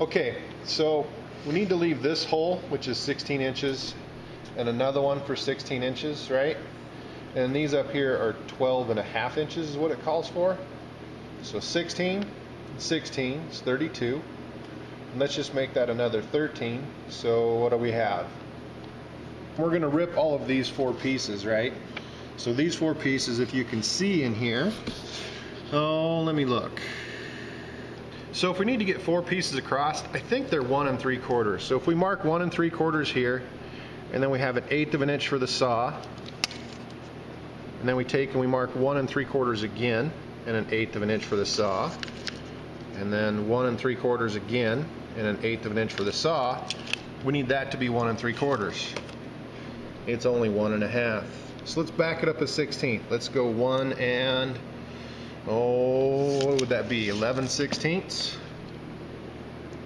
Okay, so we need to leave this hole, which is 16 inches, and another one for 16 inches, right? And these up here are 12.5 inches is what it calls for. So 16, 16 is 32. And let's just make that another 13. So what do we have? We're going to rip all of these 4 pieces, right? So these 4 pieces, if you can see in here, oh, let me look. So if we need to get 4 pieces across, I think they're 1 3/4. So if we mark 1 3/4 here, and then we have 1/8 of an inch for the saw, and then we take and we mark 1 3/4 again, and 1/8 of an inch for the saw, and then 1 3/4 again, and 1/8 of an inch for the saw, we need that to be 1 3/4. It's only 1 1/2. So let's back it up a 16th. Let's go 1 and, oh, what would that be? 11/16.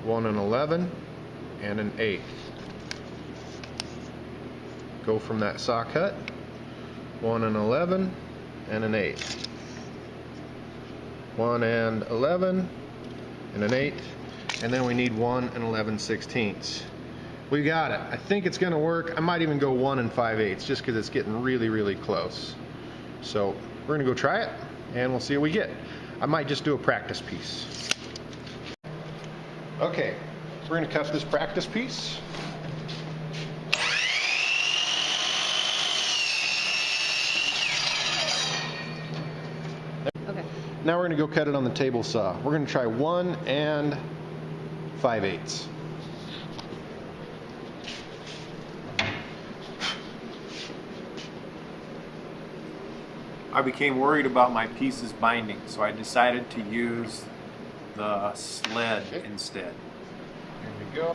1 and 11 and 1/8. Go from that saw cut. 1 and 11 and 1/8. 1 and 11 and 1/8. And then we need 1 and 11/16. We got it. I think it's going to work. I might even go 1 5/8 just because it's getting really, really close. So we're going to go try it and we'll see what we get. I might just do a practice piece. Okay, we're going to cut this practice piece. Okay. Now we're going to go cut it on the table saw. We're going to try 1 5/8. I became worried about my pieces binding, so I decided to use the sled instead. Here we go.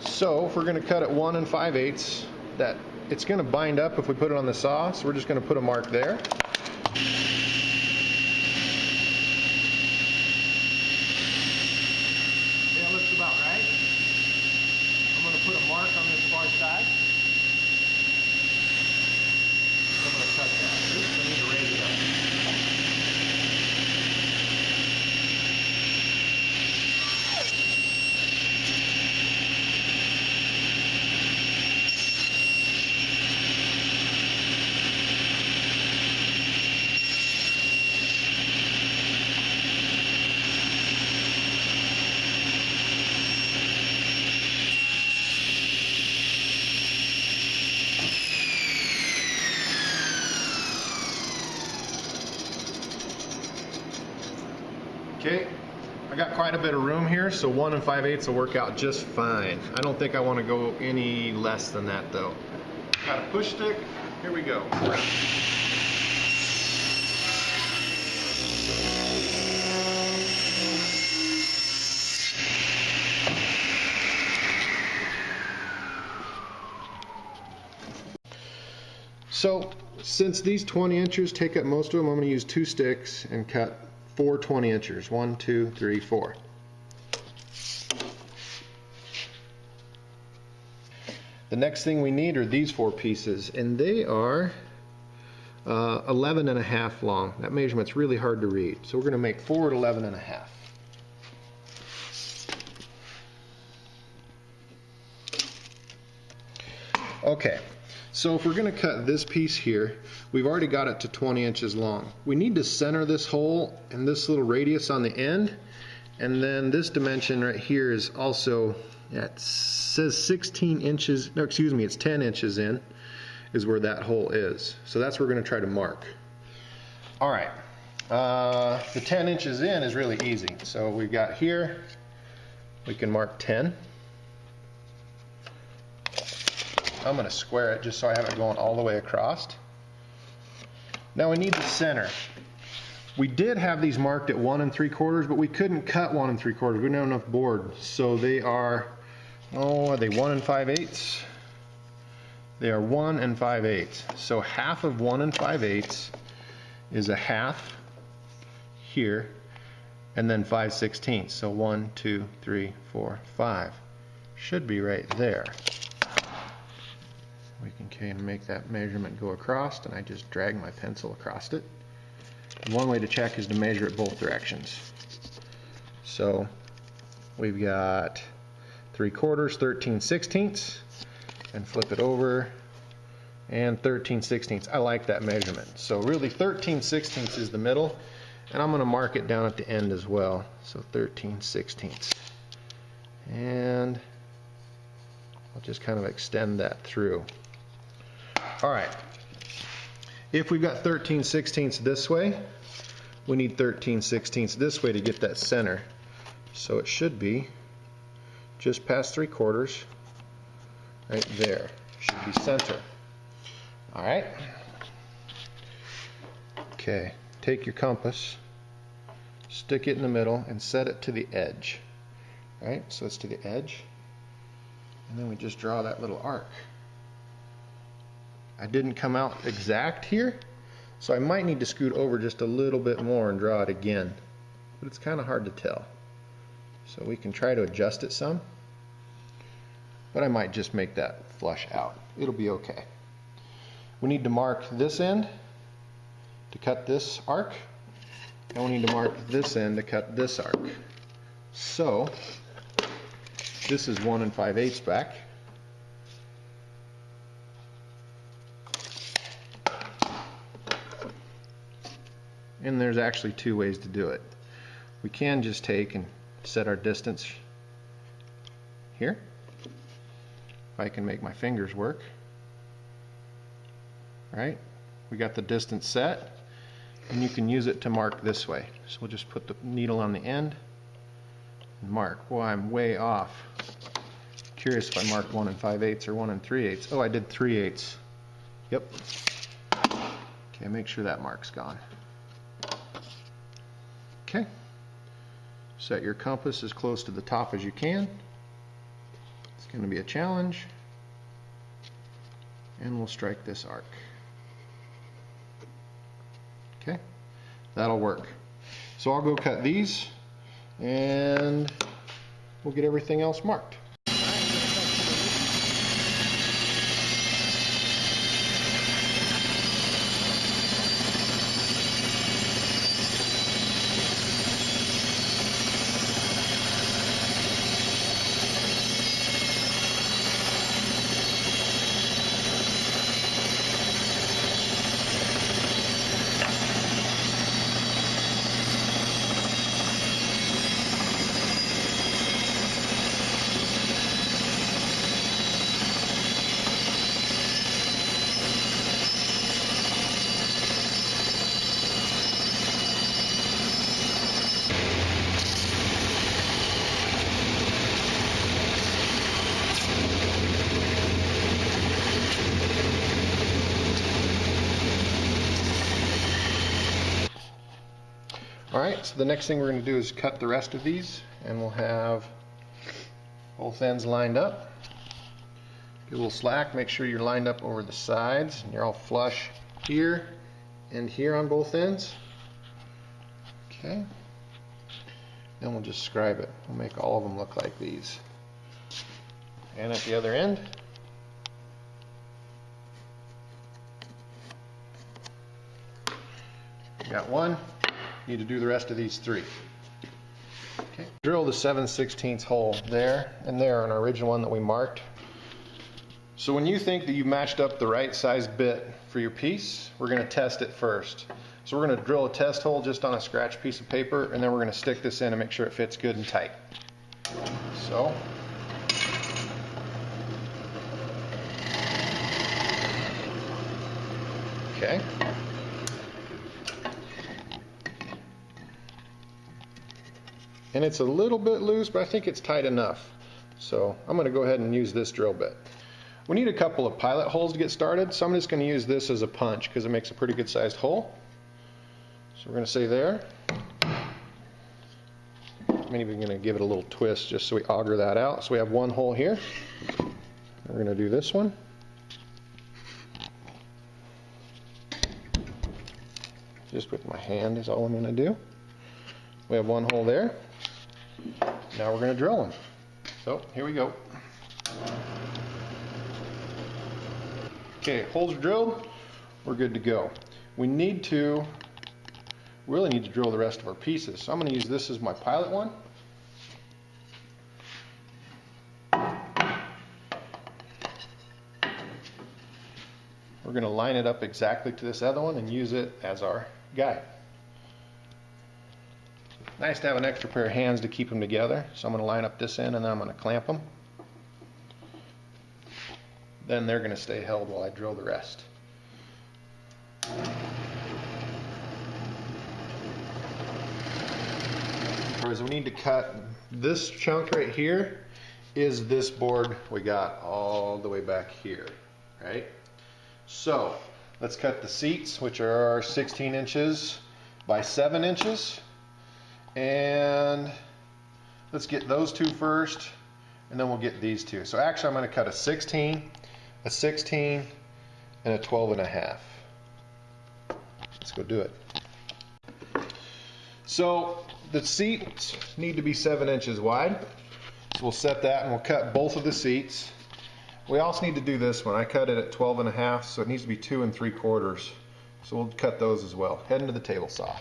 So if we're going to cut it 1 5/8, that it's going to bind up if we put it on the saw, so we're just going to put a mark there. Yeah, looks about right. I'm going to put a mark on this far side. I'm going to cut that. Oops, I need to raise it up. Okay, I got quite a bit of room here, so 1 5/8 will work out just fine. I don't think I want to go any less than that though. Got a push stick, here we go. So since these 20 inches take up most of them, I'm going to use 2 sticks and cut 4 20 inchers. 1, 2, 3, 4. The next thing we need are these 4 pieces, and they are 11.5 long. That measurement's really hard to read, so we're going to make 4 at 11.5. Okay, so if we're going to cut this piece here, we've already got it to 20 inches long. We need to center this hole and this little radius on the end, and then this dimension right here is also, it says 16 inches, no excuse me, it's 10 inches in is where that hole is. So that's what we're going to try to mark. Alright, the 10 inches in is really easy. So we've got here, we can mark 10. I'm going to square it just so I have it going all the way across. Now we need the center. We did have these marked at 1 3/4, but we couldn't cut 1 3/4. We didn't have enough board. So they are, oh, are they 1 5/8? They are 1 5/8. So half of 1 5/8 is a half here, and then 5/16. So 1, 2, 3, 4, 5. Should be right there. We can make that measurement go across, and I just drag my pencil across it. And one way to check is to measure it both directions. So we've got 3/4, 13/16, and flip it over, and 13/16. I like that measurement. So really 13/16 is the middle, and I'm going to mark it down at the end as well. So 13/16. And I'll just kind of extend that through. All right. If we've got 13/16 this way, we need 13/16 this way to get that center. So it should be just past 3/4, right there. Should be center. All right. Okay, take your compass, stick it in the middle, and set it to the edge. All right, so it's to the edge. And then we just draw that little arc. I didn't come out exact here, so I might need to scoot over just a little bit more and draw it again. But it's kind of hard to tell. So we can try to adjust it some. But I might just make that flush out. It'll be okay. We need to mark this end to cut this arc. And we need to mark this end to cut this arc. So this is 1 5/8 back. And there's actually 2 ways to do it. We can just take and set our distance here. If I can make my fingers work. Right? We got the distance set, and you can use it to mark this way. So we'll just put the needle on the end and mark. Well, I'm way off. Curious if I marked 1 5/8 or 1 3/8. Oh, I did 3/8. Yep. Okay, make sure that mark's gone. Okay. Set your compass as close to the top as you can. It's going to be a challenge. And we'll strike this arc. Okay, that'll work. So I'll go cut these, and we'll get everything else marked. Alright, so the next thing we're going to do is cut the rest of these, and we'll have both ends lined up. Get a little slack, make sure you're lined up over the sides, and you're all flush here and here on both ends. Okay. Then we'll just scribe it. We'll make all of them look like these. And at the other end, got one. Need to do the rest of these 3. Okay. Drill the 7/16 hole there and there on our original one that we marked. So when you think that you've matched up the right size bit for your piece, we're going to test it first. So we're going to drill a test hole just on a scratch piece of paper, and then we're going to stick this in and make sure it fits good and tight. So okay. And it's a little bit loose, but I think it's tight enough. So I'm going to go ahead and use this drill bit. We need a couple of pilot holes to get started, so I'm just going to use this as a punch because it makes a pretty good sized hole. So we're going to say there. I'm even going to give it a little twist just so we auger that out. So we have one hole here. We're going to do this one. Just with my hand is all I'm going to do. We have one hole there. Now we're going to drill them. So here we go. Okay, holes are drilled. We're good to go. We really need to drill the rest of our pieces. So I'm going to use this as my pilot one. we're going to line it up exactly to this other one and use it as our guide. Nice to have an extra pair of hands to keep them together. So I'm going to line up this end and then I'm going to clamp them. Then they're going to stay held while I drill the rest. We need to cut this chunk right here is this board we got all the way back here, right? So let's cut the seats, which are 16 inches by 7 inches, and let's get those two first and then we'll get these two. So actually I'm going to cut a 16, a 16, and a 12.5. Let's go do it. So the seats need to be 7 inches wide. So we'll set that and we'll cut both of the seats. We also need to do this one. I cut it at 12.5, so it needs to be 2 3/4. So we'll cut those as well. Heading to the table saw.